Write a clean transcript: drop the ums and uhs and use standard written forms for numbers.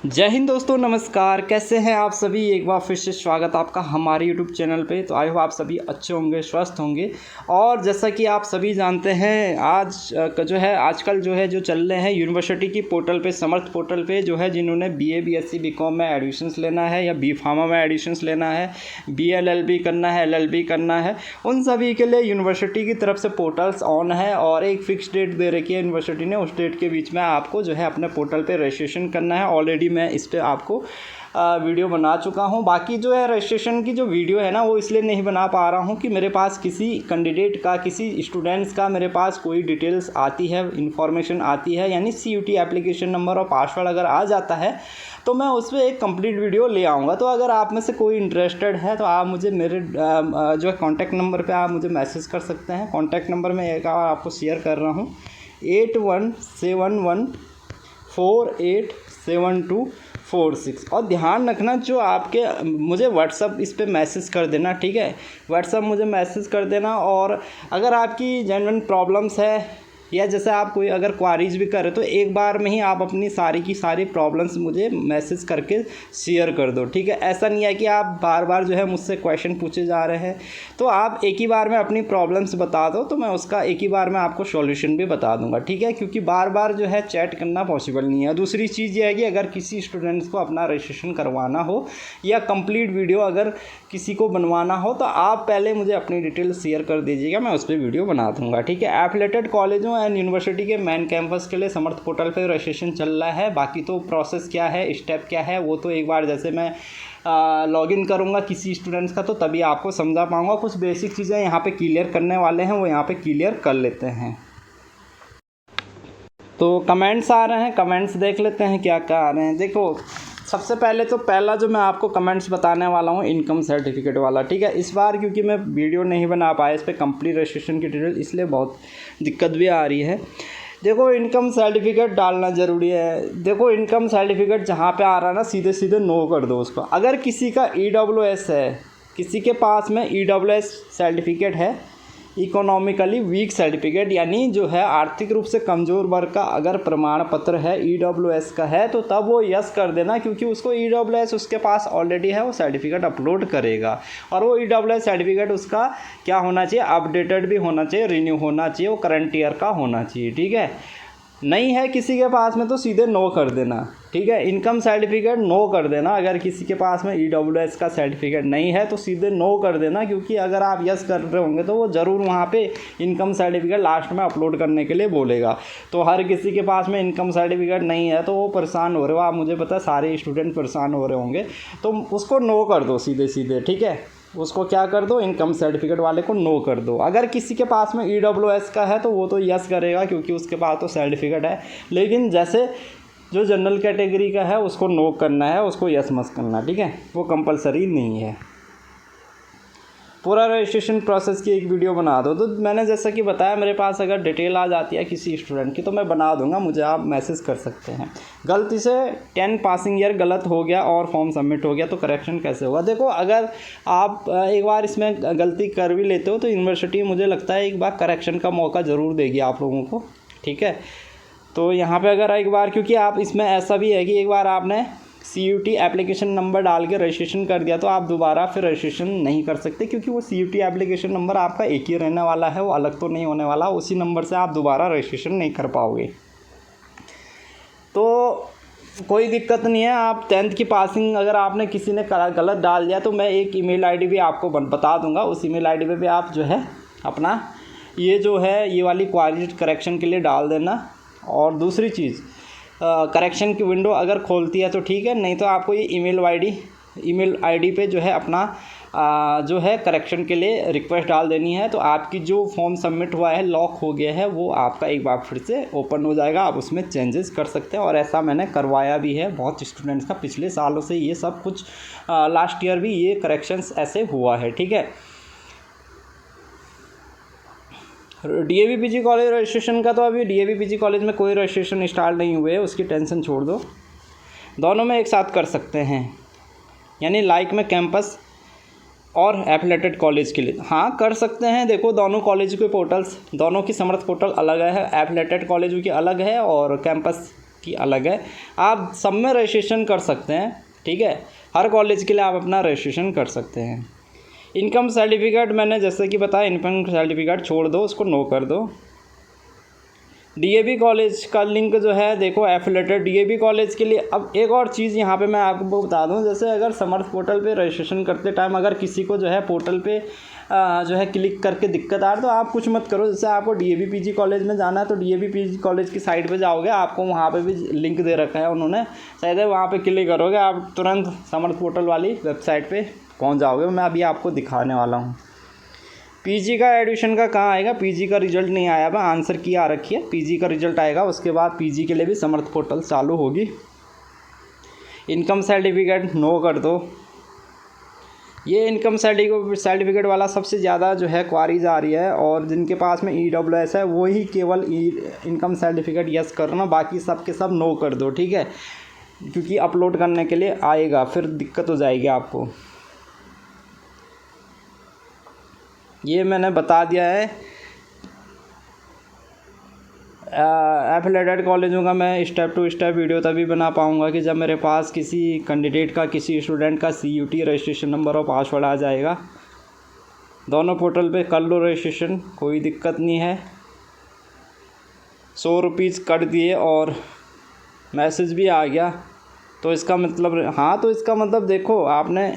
जय हिंद दोस्तों, नमस्कार। कैसे हैं आप सभी। एक बार फिर से स्वागत आपका हमारे यूट्यूब चैनल पे। तो आई होप आप सभी अच्छे होंगे, स्वस्थ होंगे। और जैसा कि आप सभी जानते हैं, आजकल जो चल रहे हैं यूनिवर्सिटी की पोर्टल पे, समर्थ पोर्टल पे जो है, जिन्होंने बीए बीएससी बीकॉम में एडमिशन्स लेना है या बी फार्मा में एडमिशन्स लेना है, बीएलएलबी करना है, एलएलबी करना है, उन सभी के लिए यूनिवर्सिटी की तरफ से पोर्टल्स ऑन है और एक फ़िक्स डेट दे रखी है यूनिवर्सिटी ने। उस डेट के बीच में आपको जो है अपने पोर्टल पे रजिस्ट्रेशन करना है। ऑलरेडी मैं इस पर आपको वीडियो बना चुका हूं। बाकी जो है रजिस्ट्रेशन की जो वीडियो है ना, वो इसलिए नहीं बना पा रहा हूं कि मेरे पास किसी कैंडिडेट का, किसी स्टूडेंट्स का मेरे पास कोई डिटेल्स आती है, इन्फॉर्मेशन आती है, यानी CUT एप्लीकेशन नंबर और पासवर्ड अगर आ जाता है तो मैं उस पर एक कंप्लीट वीडियो ले आऊँगा। तो अगर आप में से कोई इंटरेस्टेड है तो आप मुझे मेरे जो है कॉन्टैक्ट नंबर पर आप मुझे मैसेज कर सकते हैं। कॉन्टैक्ट नंबर मैं एक आपको शेयर कर रहा हूँ, 8171487246। और ध्यान रखना, जो आपके मुझे व्हाट्सअप इस पे मैसेज कर देना, ठीक है। व्हाट्सअप मुझे मैसेज कर देना। और अगर आपकी जेन्युइन प्रॉब्लम्स है या जैसे आप कोई अगर क्वारीज भी कर रहे तो एक बार में ही आप अपनी सारी की सारी प्रॉब्लम्स मुझे मैसेज करके शेयर कर दो, ठीक है। ऐसा नहीं है कि आप बार बार जो है मुझसे क्वेश्चन पूछे जा रहे हैं, तो आप एक ही बार में अपनी प्रॉब्लम्स बता दो तो मैं उसका एक ही बार में आपको सॉल्यूशन भी बता दूंगा, ठीक है। क्योंकि बार बार जो है चैट करना पॉसिबल नहीं है। दूसरी चीज़ ये है कि अगर किसी स्टूडेंट्स को अपना रजिस्ट्रेशन करवाना हो या कंप्लीट वीडियो अगर किसी को बनवाना हो तो आप पहले मुझे अपनी डिटेल्स शेयर कर दीजिएगा, मैं उस पर वीडियो बना दूंगा, ठीक है। एफिलिएटेड कॉलेजों एंड यूनिवर्सिटी के मेन कैंपस के लिए समर्थ पोर्टल पे रजिस्ट्रेशन चल रहा है। बाकी तो प्रोसेस क्या है, स्टेप क्या है, वो तो एक बार जैसे मैं लॉगिन करूँगा किसी स्टूडेंट्स का तो तभी आपको समझा पाऊँगा। कुछ बेसिक चीज़ें यहाँ पे क्लियर करने वाले हैं, वो यहाँ पे क्लियर कर लेते हैं। तो कमेंट्स आ रहे हैं, कमेंट्स देख लेते हैं क्या क्या आ रहे हैं। देखो, सबसे पहले तो पहला जो मैं आपको कमेंट्स बताने वाला हूँ इनकम सर्टिफिकेट वाला, ठीक है। इस बार क्योंकि मैं वीडियो नहीं बना पाया इस पर कंप्लीट रजिस्ट्रेशन की डिटेल, इसलिए बहुत दिक्कत भी आ रही है। देखो, इनकम सर्टिफिकेट डालना ज़रूरी है। देखो, इनकम सर्टिफिकेट जहाँ पे आ रहा है ना, सीधे सीधे नो कर दो उसको। अगर किसी का EWS है, किसी के पास में EWS सर्टिफिकेट है, इकोनॉमिकली वीक सर्टिफिकेट, यानी जो है आर्थिक रूप से कमज़ोर वर्ग का अगर प्रमाण पत्र है, EWS का है, तो तब वो यस कर देना, क्योंकि उसको EWS उसके पास ऑलरेडी है, वो सर्टिफिकेट अपलोड करेगा। और वो EWS सर्टिफिकेट उसका क्या होना चाहिए, अपडेटेड भी होना चाहिए, रिन्यू होना चाहिए, वो करंट ईयर का होना चाहिए, ठीक है। नहीं है किसी के पास में तो सीधे नो कर देना, ठीक है। इनकम सर्टिफिकेट नो कर देना। अगर किसी के पास में EWS का सर्टिफिकेट नहीं है तो सीधे नो कर देना, क्योंकि अगर आप यस कर रहे होंगे तो वो ज़रूर वहाँ पे इनकम सर्टिफिकेट लास्ट में अपलोड करने के लिए बोलेगा। तो हर किसी के पास में इनकम सर्टिफिकेट नहीं है तो वो परेशान हो रहे हो आप, मुझे पता है सारे स्टूडेंट परेशान हो रहे होंगे, तो उसको नो कर दो सीधे सीधे, ठीक है। उसको क्या कर दो, इनकम सर्टिफिकेट वाले को नो कर दो। अगर किसी के पास में EWS का है तो वो तो यस करेगा, क्योंकि उसके पास तो सर्टिफिकेट है। लेकिन जैसे जो जनरल कैटेगरी का है उसको नो करना है, उसको यस मत करना, ठीक है। वो कंपलसरी नहीं है। पूरा रजिस्ट्रेशन प्रोसेस की एक वीडियो बना दो। तो मैंने जैसा कि बताया, मेरे पास अगर डिटेल आ जाती है किसी स्टूडेंट की तो मैं बना दूंगा, मुझे आप मैसेज कर सकते हैं। गलती से 10 पासिंग ईयर गलत हो गया और फॉर्म सबमिट हो गया तो करेक्शन कैसे होगा। देखो, अगर आप एक बार इसमें गलती कर भी लेते हो तो यूनिवर्सिटी मुझे लगता है एक बार करेक्शन का मौका ज़रूर देगी आप लोगों को, ठीक है। तो यहाँ पे अगर एक बार, क्योंकि आप इसमें ऐसा भी है कि एक बार आपने CUT एप्लीकेशन नंबर डाल के रजिस्ट्रेशन कर दिया तो आप दोबारा फिर रजिस्ट्रेशन नहीं कर सकते, क्योंकि वो CUT एप्लीकेशन नंबर आपका एक ही रहने वाला है, वो अलग तो नहीं होने वाला। उसी नंबर से आप दोबारा रजिस्ट्रेशन नहीं कर पाओगे। तो कोई दिक्कत नहीं है। आप 10th की पासिंग अगर आपने किसी ने गलत डाल दिया तो मैं एक ईमेल आईडी भी आपको बता दूंगा, उस ईमेल आईडी पे भी आप जो है अपना ये वाली क्वारी करेक्शन के लिए डाल देना। और दूसरी चीज़, करेक्शन की विंडो अगर खोलती है तो ठीक है, नहीं तो आपको ये ईमेल आईडी पे जो है अपना जो है करेक्शन के लिए रिक्वेस्ट डाल देनी है। तो आपकी जो फॉर्म सबमिट हुआ है, लॉक हो गया है, वो आपका एक बार फिर से ओपन हो जाएगा, आप उसमें चेंजेस कर सकते हैं। और ऐसा मैंने करवाया भी है बहुत स्टूडेंट्स का, पिछले सालों से ये सब कुछ, लास्ट ईयर भी ये करेक्शंस ऐसे हुआ है, ठीक है। DAV PG कॉलेज रजिस्ट्रेशन का तो अभी DAV PG कॉलेज में कोई रजिस्ट्रेशन स्टार्ट नहीं हुए है, उसकी टेंशन छोड़ दो। दोनों में एक साथ कर सकते हैं, यानी लाइक में कैंपस और एफिलिएटेड कॉलेज के लिए हाँ कर सकते हैं। देखो, दोनों कॉलेज के पोर्टल्स, दोनों की समर्थ पोर्टल अलग है, एफिलिएटेड कॉलेज की अलग है और कैंपस की अलग है, आप सब में रजिस्ट्रेशन कर सकते हैं, ठीक है। हर कॉलेज के लिए आप अपना रजिस्ट्रेशन कर सकते हैं। इनकम सर्टिफिकेट मैंने जैसे कि बताया, इनकम सर्टिफिकेट छोड़ दो, उसको नो कर दो। डीएवी कॉलेज का लिंक जो है देखो एफिलेटेड डीएवी कॉलेज के लिए। अब एक और चीज़ यहाँ पे मैं आपको बता दूँ, जैसे अगर समर्थ पोर्टल पे रजिस्ट्रेशन करते टाइम अगर किसी को जो है पोर्टल पे जो है क्लिक करके दिक्कत आ रही, तो आप कुछ मत करो। जैसे आपको डीएवी पीजी कॉलेज में जाना है तो डीएवी पीजी कॉलेज की साइट पे जाओगे, आपको वहाँ पे भी लिंक दे रखा है उन्होंने, शायद वहाँ पे क्लिक करोगे आप तुरंत समर्थ पोर्टल वाली वेबसाइट पे पहुँच जाओगे। मैं अभी आपको दिखाने वाला हूँ। पीजी का एडमिशन का कहाँ आएगा, पीजी का रिजल्ट नहीं आया बा, आंसर की आ रखी है, पीजी का रिजल्ट आएगा, उसके बाद पीजी के लिए भी समर्थ पोर्टल चालू होगी। इनकम सर्टिफिकेट नो कर दो। ये इनकम सर्टिफिकेट वाला सबसे ज़्यादा जो है क्वारीज आ रही है, और जिनके पास में EWS है वही केवल इनकम सर्टिफिकेट यस करना, बाकी सब के सब नो कर दो, ठीक है, क्योंकि अपलोड करने के लिए आएगा फिर दिक्कत हो जाएगी आपको। ये मैंने बता दिया है। एफिलेटेड कॉलेजों का मैं स्टेप टू स्टेप वीडियो तभी बना पाऊँगा कि जब मेरे पास किसी कैंडिडेट का, किसी स्टूडेंट का CUT रजिस्ट्रेशन नंबर और पासवर्ड आ जाएगा। दोनों पोर्टल पे कर लो रजिस्ट्रेशन, कोई दिक्कत नहीं है। 100 रुपीज़ कर दिए और मैसेज भी आ गया, तो इसका मतलब, हाँ तो इसका मतलब देखो आपने